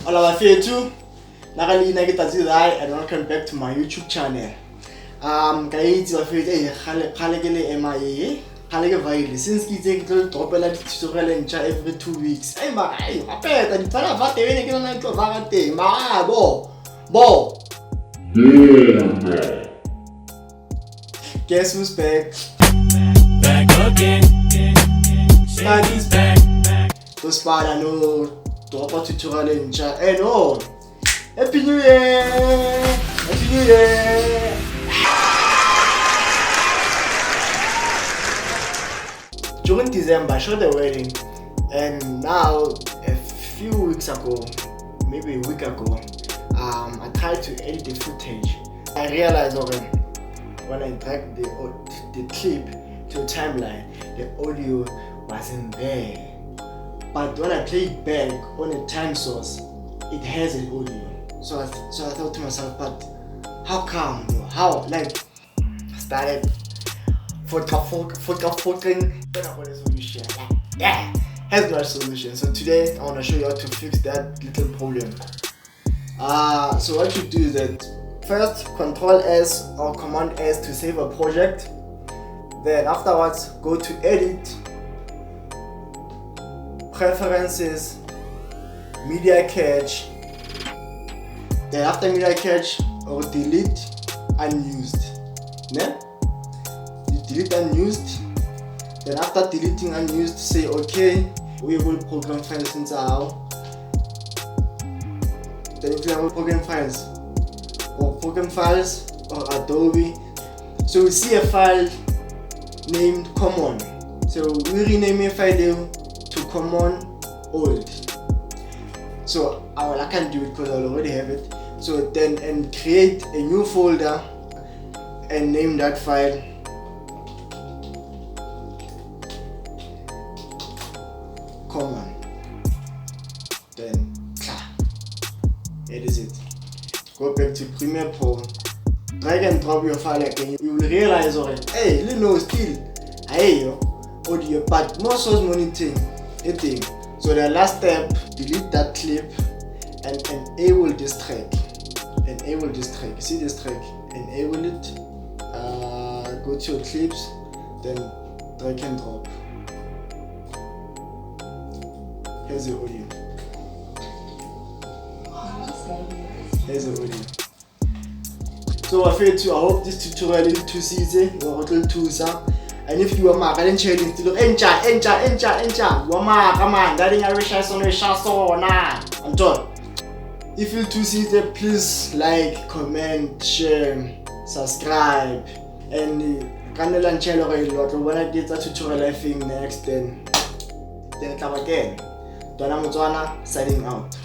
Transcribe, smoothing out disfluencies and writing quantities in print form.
All of you too. Nagalina get Tatsi and welcome back to my YouTube channel. Guys, of it, Halagale MIA, Halaga Vile, since he take the Topela tutorial and every 2 weeks. Hey, my, I bet and tell about the way I go Varate, my bo. Guess who's back? Back again. Daddy's back. To Spada no drop tutorial and chat. Hey, no. Happy New Year! Happy New Year! During December, I shot the wedding, and now a few weeks ago, maybe a week ago, I tried to edit the footage. I realized when I dragged the clip to a timeline, the audio wasn't there. But when I play it back on a time source, it has an audio. So I thought to myself, but how come? How? Like, I started focusing on a solution. Yeah, has no solution. So today I want to show you how to fix that little problem. So what you do is that first Control S or Command S to save a project. Then afterwards go to Edit, Preferences, Media Cache. Then after media cache or delete unused. Then you delete unused. Then after deleting unused, say okay, we will program files in now. Then you click on program files or Adobe. So we see a file named common. So we rename a file to common old. So I can't do it because I already have it. So then and create a new folder and name that file common. Then it is it. Go back to Premiere Pro, drag and drop your file again. You will realize hey, you know still audio, but most of monitoring thing. So the last step, delete that clip and enable this track. Enable this track. See this track? Enable it. Go to your clips, then drag and drop. Here's the audio. Here's the audio. So I hope this tutorial is too easy or a little too easy. And if you are my challenge to enter, you are my come on, that in Irish I'm done. If you to see the please like, comment, share, subscribe, and channel and channel when I get a tutorial thing next then come again. Dona Motshwanedi signing out.